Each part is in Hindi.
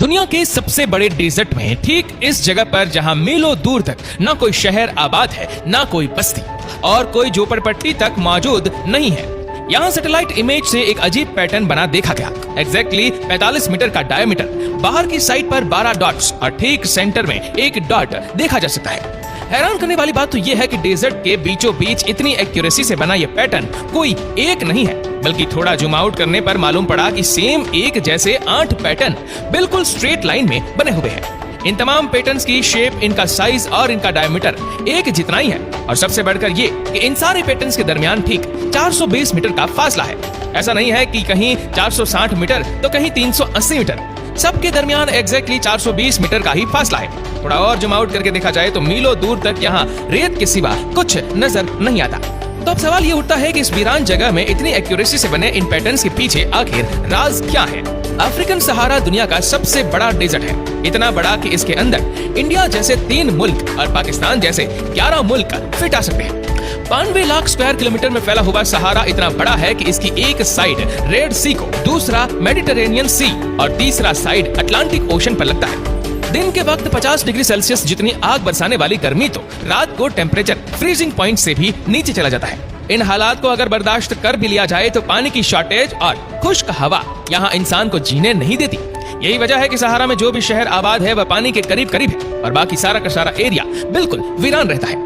दुनिया के सबसे बड़े डेजर्ट में ठीक इस जगह पर जहां मीलों दूर तक ना कोई शहर आबाद है, ना कोई बस्ती और कोई झोपड़पट्टी तक मौजूद नहीं है, यहाँ सैटेलाइट इमेज से एक अजीब पैटर्न बना देखा गया। एग्जैक्टली 45 मीटर का डायमीटर, बाहर की साइड पर 12 डॉट्स और ठीक सेंटर में एक डॉट देखा जा सकता है। हैरान करने वाली बात तो यह है कि डेजर्ट के बीचों बीच इतनी एक्यूरेसी से बना यह पैटर्न कोई एक नहीं है, बल्कि थोड़ा जूम आउट करने पर मालूम पड़ा कि सेम एक जैसे 8 पैटर्न बिल्कुल स्ट्रेट लाइन में बने हुए हैं। इन तमाम पैटर्न्स की शेप, इनका साइज और इनका डायमीटर एक जितना ही है और सबसे बढ़कर ये कि इन सारे पैटर्न्स के दरमियान ठीक 420 मीटर का फासला है। ऐसा नहीं है कि कहीं 460 मीटर तो कहीं 380 मीटर, सबके दरमियान एग्जैक्टली 420 मीटर का ही फासला है। थोड़ा और जूम आउट करके देखा जाए तो मीलों दूर तक यहाँ रेत के सिवा कुछ नजर नहीं आता। तो अब सवाल ये उठता है कि इस वीरान जगह में इतनी एक्यूरेसी से बने इन पैटर्न्स के पीछे आखिर राज क्या है? अफ्रीकन सहारा दुनिया का सबसे बड़ा डेजर्ट है, इतना बड़ा कि इसके अंदर इंडिया जैसे 3 मुल्क और पाकिस्तान जैसे 11 मुल्क फिट आ सकते हैं। 92 लाख स्क्वायर किलोमीटर में फैला हुआ सहारा इतना बड़ा है कि इसकी एक साइड रेड सी को, दूसरा मेडिटेरेनियन सी और तीसरा साइड अटलांटिक ओशन पर लगता है। दिन के वक्त 50 डिग्री सेल्सियस जितनी आग बरसाने वाली गर्मी तो रात को टेम्परेचर फ्रीजिंग पॉइंट से भी नीचे चला जाता है। इन हालात को अगर बर्दाश्त कर भी लिया जाए तो पानी की शॉर्टेज और खुश्क हवा यहाँ इंसान को जीने नहीं देती। यही वजह है कि सहारा में जो भी शहर आबाद है वह पानी के करीब करीब है और बाकी सारा का सारा एरिया बिल्कुल वीरान रहता है।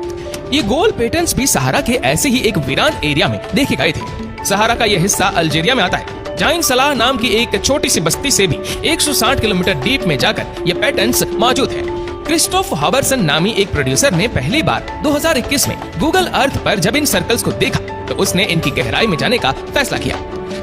ये गोल पैटर्न्स भी सहारा के ऐसे ही एक वीरान एरिया में देखे गए थे। सहारा का यह हिस्सा अल्जीरिया में आता है, जहाँ इन सलाह नाम की एक छोटी सी बस्ती से भी 160 किलोमीटर डीप में जाकर ये पैटर्न्स मौजूद है। क्रिस्टोफ हॉबरसन नामी एक प्रोड्यूसर ने पहली बार 2021 में गूगल अर्थ पर जब इन सर्कल्स को देखा तो उसने इनकी गहराई में जाने का फैसला किया।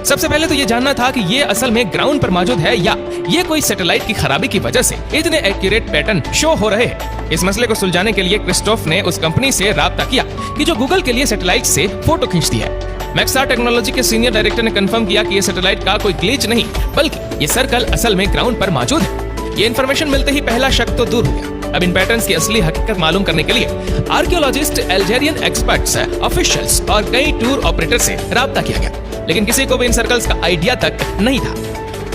सबसे पहले तो ये जानना था कि ये असल में ग्राउंड पर मौजूद है या ये कोई सैटेलाइट की खराबी की वजह से इतने एक्यूरेट पैटर्न शो हो रहे हैं। इस मसले को सुलझाने के लिए क्रिस्टोफ ने उस कंपनी से राब्ता किया कि जो गूगल के लिए सैटेलाइट से फोटो खींचती है। मैक्सटार टेक्नोलॉजी के सीनियर डायरेक्टर ने कंफर्म किया कि ये सैटेलाइट का कोई ग्लिच नहीं, बल्कि ये सर्कल असल में ग्राउंड पर मौजूद है। ये इन्फॉर्मेशन मिलते ही पहला शक तो दूर हो गया। अब इन पैटर्न्स की असली हकीकत मालूम करने के लिए आर्कियोलॉजिस्ट, अल्जीरियन एक्सपर्ट्स, ऑफिशियल्स और कई टूर ऑपरेटर से राब्ता किया गया, लेकिन किसी को भी इन सर्कल्स का आइडिया तक नहीं था।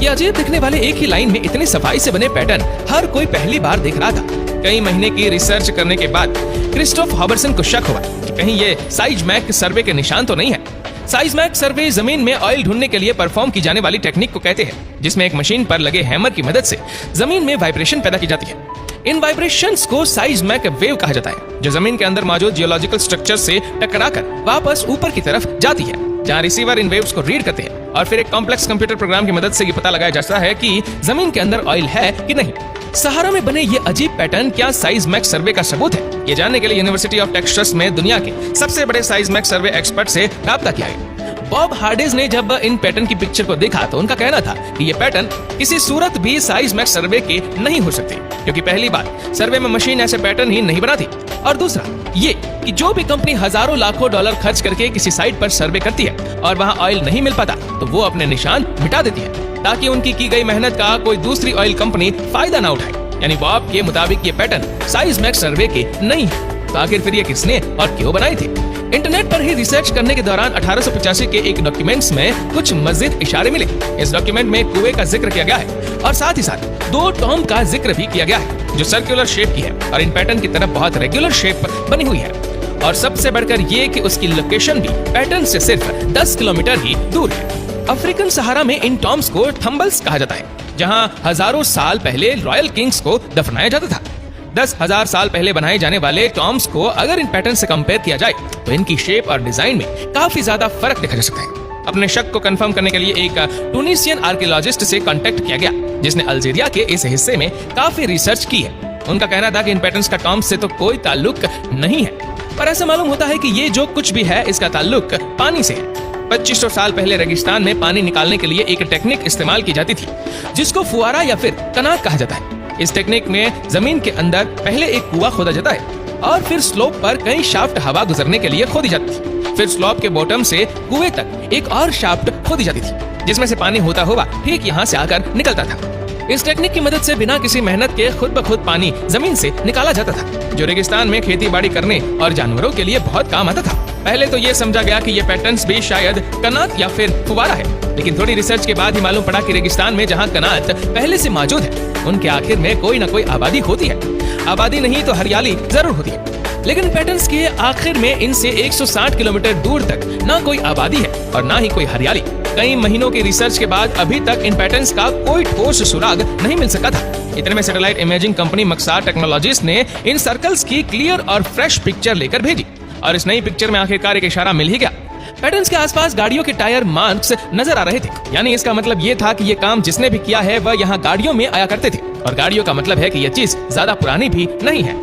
ये अजीब दिखने वाले एक ही लाइन में इतनी सफाई से बने पैटर्न हर कोई पहली बार देख रहा था। कई महीने की रिसर्च करने के बाद क्रिस्टोफ हॉबरसन को शक हुआ कि कहीं ये साइजमैक सर्वे के निशान तो नहीं है। साइजमैक सर्वे जमीन में ऑयल ढूंढने के लिए परफॉर्म की जाने वाली टेक्निक को कहते हैं, जिसमें एक मशीन पर लगे हैमर की मदद से जमीन में वाइब्रेशन पैदा की जाती है। इन वाइब्रेशंस को साइजमैक वेव कहा जाता है, जो जमीन के अंदर मौजूद जियोलॉजिकल स्ट्रक्चर से टकराकर वापस ऊपर की तरफ जाती है, जहां रिसीवर इन वेव्स को रीड करते हैं और फिर एक कॉम्प्लेक्स कंप्यूटर प्रोग्राम की मदद से ये पता लगाया जाता है कि जमीन के अंदर ऑयल है कि नहीं। सहारा में बने ये अजीब पैटर्न क्या साइजमैक सर्वे का सबूत है? ये जानने के लिए यूनिवर्सिटी ऑफ टेक्सास में दुनिया के सबसे बड़े साइजमैक सर्वे एक्सपर्ट से राब्ता किया गया। बॉब हार्डेज ने जब इन पैटर्न की पिक्चर को देखा तो उनका कहना था कि ये पैटर्न किसी सूरत भी साइजमैक सर्वे के नहीं हो सकते, क्योंकि पहली बात सर्वे में मशीन ऐसे पैटर्न ही नहीं बनाती और दूसरा ये कि जो भी कंपनी हजारों लाखों डॉलर खर्च करके किसी साइट पर सर्वे करती है और वहाँ ऑयल नहीं मिल पाता तो वो अपने निशान मिटा देती है ताकि उनकी की गई मेहनत का कोई दूसरी ऑयल कंपनी फायदा ना उठाए। यानी बॉब के मुताबिक ये पैटर्न साइजमैक सर्वे के नहीं है। तो आखिर फिर ये किसने और क्यों बनाए थे? इंटरनेट पर ही रिसर्च करने के दौरान 1885 के एक डॉक्यूमेंट्स में कुछ मजीद इशारे मिले। इस डॉक्यूमेंट में कुएं का जिक्र किया गया है और साथ ही साथ 2 टॉम का जिक्र भी किया गया है जो सर्कुलर शेप की है और इन पैटर्न की तरफ बहुत रेगुलर शेप बनी हुई है। और सबसे बढ़कर ये कि उसकी लोकेशन भी पैटर्न से सिर्फ 10 किलोमीटर ही दूर है। अफ्रीकन सहारा में इन टॉम्स को थंबल्स कहा जाता है, जहां हजारों साल पहले रॉयल किंग्स को दफनाया जाता था। 10,000 साल पहले बनाए जाने वाले टॉम्स को अगर इन पैटर्न से कंपेयर किया जाए तो इनकी शेप और डिजाइन में काफी ज्यादा फर्क देखा जा सकता है। अपने शक को कंफर्म करने के लिए एक टूनिसियन आर्कियोलॉजिस्ट से कांटेक्ट किया गया, जिसने अल्जीरिया के इस हिस्से में काफी रिसर्च की है। उनका कहना था कि इन पैटर्न्स का टॉम्स से तो कोई ताल्लुक नहीं है, पर ऐसा मालूम होता है कि ये जो कुछ भी है इसका ताल्लुक पानी से है। 2500 साल पहले रेगिस्तान में पानी निकालने के लिए एक टेक्निक इस्तेमाल की जाती थी जिसको फुआरा या फिर कनाक कहा जाता है। इस टेक्निक में जमीन के अंदर पहले एक कुआं खोदा जाता है और फिर स्लोप पर कई शाफ्ट हवा गुजरने के लिए खोदी जाती थी। फिर स्लोप के बॉटम से कुएं तक एक और शाफ्ट खोदी जाती थी जिसमें से पानी होता हुआ ठीक यहाँ से आकर निकलता था। इस टेक्निक की मदद से बिना किसी मेहनत के खुद ब खुद पानी जमीन से निकाला जाता था, जो रेगिस्तान में खेती बाड़ी करने और जानवरों के लिए बहुत काम आता था। पहले तो ये समझा गया कि ये पैटर्न्स भी शायद कनात या फिर फुवारा है, लेकिन थोड़ी रिसर्च के बाद ही मालूम पड़ा कि रेगिस्तान में जहाँ कनात पहले से मौजूद है, उनके आखिर में कोई न कोई आबादी होती है। आबादी नहीं तो हरियाली जरूर होती है, लेकिन पैटर्न्स के आखिर में इनसे 160 किलोमीटर दूर तक ना कोई आबादी है और ना ही कोई हरियाली। कई महीनों की रिसर्च के बाद अभी तक इन पैटर्न्स का कोई ठोस सुराग नहीं मिल सका था। इतने में सैटेलाइट इमेजिंग कंपनी मक्सार टेक्नोलॉजीज ने इन सर्कल्स की क्लियर और फ्रेश पिक्चर लेकर भेजी और इस नई पिक्चर में आखिरकार एक इशारा मिल ही गया। पैटर्न्स के आसपास गाड़ियों के टायर मार्क्स नजर आ रहे थे, यानी इसका मतलब ये था कि ये काम जिसने भी किया है वह यहाँ गाड़ियों में आया करते थे, और गाड़ियों का मतलब है कि यह चीज ज्यादा पुरानी भी नहीं है।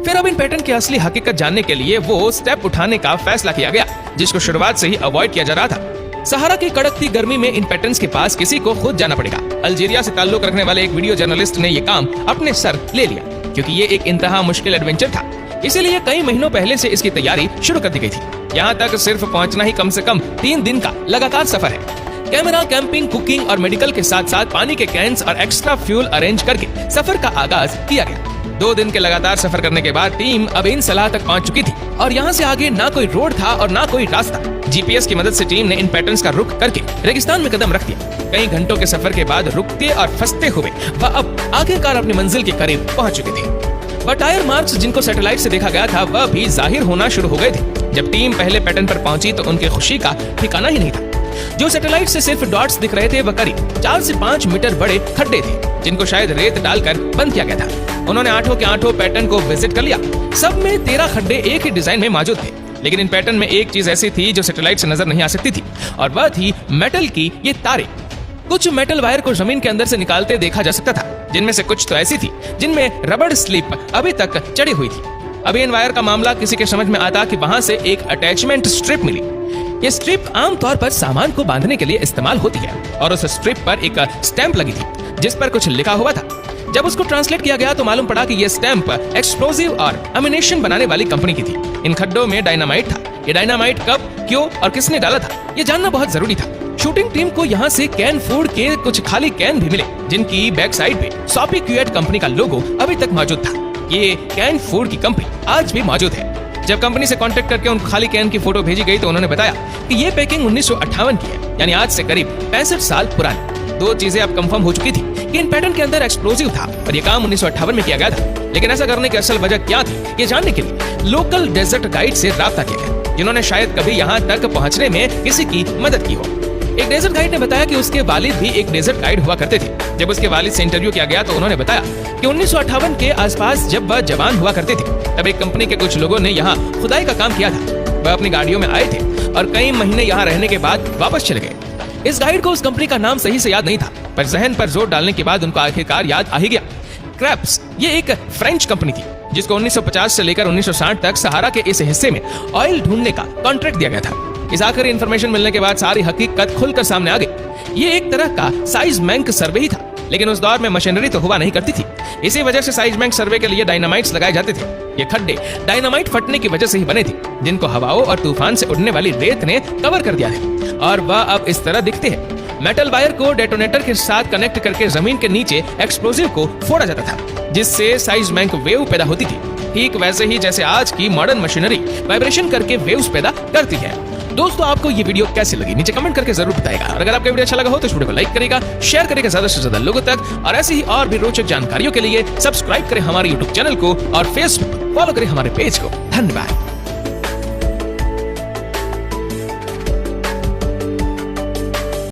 फिर अब इन पैटर्न की असली हकीकत जानने के लिए वो स्टेप उठाने का फैसला किया गया, जिसको शुरुआत से ही अवॉइड किया जा रहा था। सहारा की कड़कती गर्मी में इन पैटर्न्स के पास किसी को खुद जाना पड़ेगा। अल्जीरिया से ताल्लुक रखने वाले एक वीडियो जर्नलिस्ट ने ये काम अपने सर ले लिया, क्योंकि ये एक इंतहा मुश्किल एडवेंचर था। इसीलिए कई महीनों पहले से इसकी तैयारी शुरू कर दी गई थी। यहाँ तक सिर्फ पहुँचना ही कम से कम 3 दिन का लगातार सफर है। कैमरा, कैंपिंग, कुकिंग और मेडिकल के साथ साथ पानी के कैंस और एक्स्ट्रा फ्यूल अरेंज करके सफर का आगाज किया गया। 2 दिन के लगातार सफर करने के बाद टीम अब इन सलाह तक पहुंच चुकी थी और यहाँ से आगे ना कोई रोड था और ना कोई रास्ता। जीपीएस की मदद से टीम ने इन पैटर्न्स का रुख करके रेगिस्तान में कदम रख दिया। कई घंटों के सफर के बाद रुकते और फंसते हुए वह अब आखिरकार अपनी मंजिल के करीब पहुंच चुके थे। वह टायर मार्क्स जिनको सैटेलाइट से देखा गया था वह भी जाहिर होना शुरू हो गए थे। जब टीम पहले पैटर्न पर पहुंची तो उनकी खुशी का ठिकाना ही नहीं था। जो सैटेलाइट से सिर्फ डॉट्स दिख रहे थे वह करीब 4 से 5 मीटर बड़े खड्डे थे, जिनको शायद रेत डालकर बंद किया गया था। उन्होंने 8 के 8 पैटर्न को विजिट कर लिया। सब में 13 खड्डे एक ही डिजाइन में मौजूद थे, लेकिन इन पैटर्न में एक चीज ऐसी थी जो सैटेलाइट से नजर नहीं आ सकती थी, और वह थी मेटल की ये तारे। कुछ मेटल वायर को जमीन के अंदर से निकालते देखा जा सकता था, जिनमें से कुछ तो ऐसी थी जिनमें रबड़ स्लिप अभी तक चढ़ी हुई थी। अभी इन वायर का मामला किसी के समझ में आता कि वहां से एक अटैचमेंट स्ट्रिप मिली। ये स्ट्रिप आमतौर पर सामान को बांधने के लिए इस्तेमाल होती है, और उस स्ट्रिप पर एक स्टैंप लगी थी जिस पर कुछ लिखा हुआ था। जब उसको ट्रांसलेट किया गया तो मालूम पड़ा कि ये स्टैंप एक्सप्लोजिव और एमिनेशन बनाने वाली कंपनी की थी। इन खड्डों में डायनामाइट था। ये डायनामाइट कब, क्यों और किसने डाला था, ये जानना बहुत जरूरी था। शूटिंग टीम को यहाँ से कैन फूड के कुछ खाली कैन भी मिले, जिनकी बैक साइड पे सॉपी क्यूएट कंपनी का लोगो अभी तक मौजूद था। ये कैन फूड की कंपनी आज भी मौजूद है। जब कंपनी से कांटेक्ट करके उन खाली कैन की फोटो भेजी गई तो उन्होंने बताया कि ये पैकिंग 1958 की है, यानी आज से करीब 65 साल पुरानी। 2 चीजें अब कंफर्म हो चुकी थी कि इन पैटर्न के अंदर एक्सप्लोजिव था और ये काम 1958 में किया गया था। लेकिन ऐसा करने की असल वजह क्या थी, ये जानने के लिए लोकल डेजर्ट गाइड से राब्ता किया गया, जिन्होंने शायद कभी यहाँ तक पहुँचने में किसी की मदद की हो। एक डेजर्ट गाइड ने बताया कि उसके वालिद भी एक डेजर्ट गाइड हुआ करते थे। जब उसके वालिद से इंटरव्यू किया गया तो उन्होंने बताया कि 1958 के आसपास जब वह जवान हुआ करते थे, तब एक कंपनी के कुछ लोगों ने यहाँ खुदाई का काम किया था। वह अपनी गाड़ियों में आए थे और कई महीने यहाँ रहने के बाद वापस चले गए। इस गाइड को उस कंपनी का नाम सही से याद नहीं था, पर जहन पर जोर डालने के बाद उनको आखिरकार याद आ ही गया। क्रेप्स ये एक फ्रेंच कंपनी थी जिसको 1950 से लेकर 1960 तक सहारा के इस हिस्से में ऑयल ढूंढने का कॉन्ट्रैक्ट दिया गया था। इस आखिरी इंफॉर्मेशन मिलने के बाद सारी हकीकत खुलकर सामने आ गई। ये एक तरह का साइजमेंक सर्वे ही था, लेकिन उस दौर में मशीनरी तो हुआ नहीं करती थी। इसी वजह से साइजमेंक सर्वे के लिए डायनामाइट्स लगाए जाते थे। ये खड्डे डायनामाइट फटने की वजह से ही बने थे, जिनको हवाओं और तूफान से उड़ने वाली रेत ने कवर कर दिया है, और वह अब इस तरह दिखते हैं। मेटल वायर को डेटोनेटर के साथ कनेक्ट करके जमीन के नीचे एक्सप्लोजिव को फोड़ा जाता था, जिससे साइजमेंक वेव पैदा होती थी। ठीक वैसे ही जैसे आज की मॉडर्न मशीनरी वाइब्रेशन करके वेव्स पैदा करती है। दोस्तों, आपको ये वीडियो कैसी लगी नीचे कमेंट करके जरूर बताएगा, और अगर आपको वीडियो अच्छा लगा हो तो इस वीडियो को लाइक करेगा, शेयर करेगा ज्यादा से ज्यादा लोगों तक, और ऐसी ही और भी रोचक जानकारियों के लिए सब्सक्राइब करें हमारे YouTube चैनल को और फेसबुक फॉलो करें हमारे पेज को। धन्यवाद।